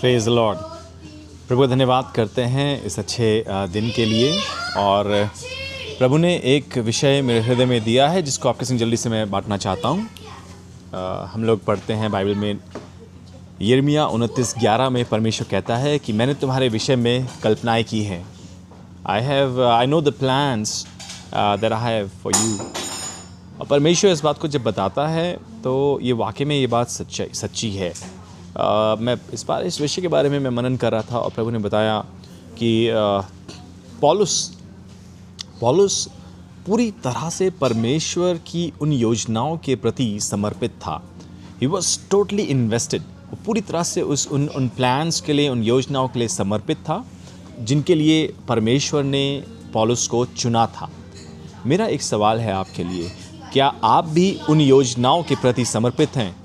Praise the Lord. प्रभु का धन्यवाद करते हैं इस अच्छे दिन के लिए। और प्रभु ने एक विषय मेरे हृदय में दिया है जिसको आपके संग जल्दी से मैं बांटना चाहता हूँ। हम लोग पढ़ते हैं बाइबल में यिर्मयाह 29:11 में परमेश्वर कहता है कि मैंने तुम्हारे विषय में कल्पनाएं की हैं। I know the plans that I have for you. और परमेश्वर इस बात को जब बताता है तो ये वाकई में ये बात सच्ची है। मैं इस विषय के बारे में मैं मनन कर रहा था और प्रभु ने बताया कि पौलुस पूरी तरह से परमेश्वर की उन योजनाओं के प्रति समर्पित था। He was totally invested. वो पूरी तरह से उन प्लान्स के लिए, उन योजनाओं के लिए समर्पित था जिनके लिए परमेश्वर ने पौलुस को चुना था। मेरा एक सवाल है आपके लिए, क्या आप भी उन योजनाओं के प्रति समर्पित हैं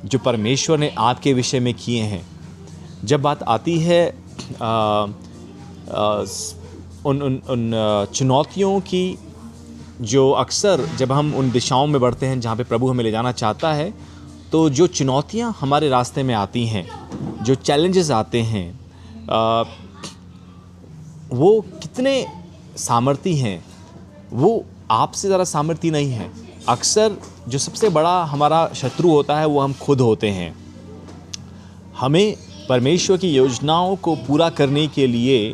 जो परमेश्वर ने आपके विषय में किए हैं? जब बात आती है उन चुनौतियों की, जो अक्सर जब हम उन दिशाओं में बढ़ते हैं जहाँ पे प्रभु हमें ले जाना चाहता है, तो जो चुनौतियाँ हमारे रास्ते में आती हैं, जो चैलेंजेस आते हैं, वो कितने सामर्थी हैं, वो आपसे ज़्यादा सामर्थी नहीं है। अक्सर जो सबसे बड़ा हमारा शत्रु होता है वो हम खुद होते हैं। हमें परमेश्वर की योजनाओं को पूरा करने के लिए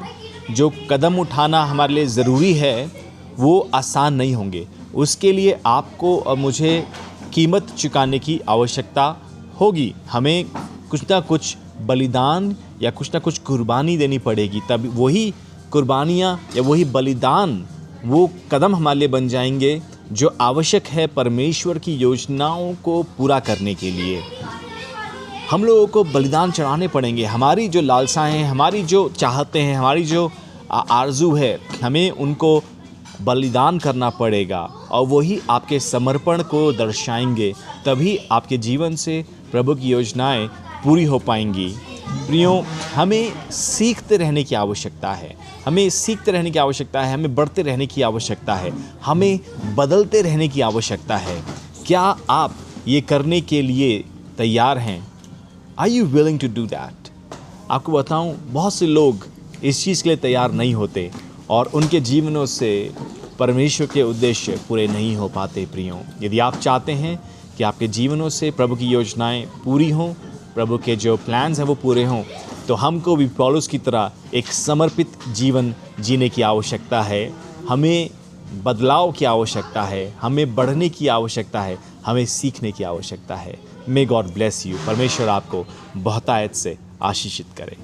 जो कदम उठाना हमारे लिए ज़रूरी है वो आसान नहीं होंगे। उसके लिए आपको और मुझे कीमत चुकाने की आवश्यकता होगी। हमें कुछ ना कुछ बलिदान या कुछ ना कुछ कुर्बानी देनी पड़ेगी, तब वही कुर्बानियाँ या वही बलिदान वो कदम हमारे लिए बन जाएंगे जो आवश्यक है परमेश्वर की योजनाओं को पूरा करने के लिए। हम लोगों को बलिदान चढ़ाने पड़ेंगे। हमारी जो लालसाएं हैं, हमारी जो चाहते हैं, हमारी जो आरज़ू है, हमें उनको बलिदान करना पड़ेगा और वही आपके समर्पण को दर्शाएंगे। तभी आपके जीवन से प्रभु की योजनाएं पूरी हो पाएंगी। प्रियों, हमें सीखते रहने की आवश्यकता है। हमें सीखते रहने की आवश्यकता है। हमें बढ़ते रहने की आवश्यकता है। हमें बदलते रहने की आवश्यकता है। क्या आप ये करने के लिए तैयार हैं? Are you willing to do that? आपको बताऊं, बहुत से लोग इस चीज़ के लिए तैयार नहीं होते और उनके जीवनों से परमेश्वर के उद्देश्य पूरे नहीं हो पाते। प्रियों, यदि आप चाहते हैं कि आपके जीवनों से प्रभु की योजनाएं पूरी हों, प्रभु के जो प्लान्स हैं वो पूरे हों, तो हमको भी पौलुस की तरह एक समर्पित जीवन जीने की आवश्यकता है। हमें बदलाव की आवश्यकता है। हमें बढ़ने की आवश्यकता है। हमें सीखने की आवश्यकता है। May God bless you. परमेश्वर आपको बहुतायत से आशीषित करे।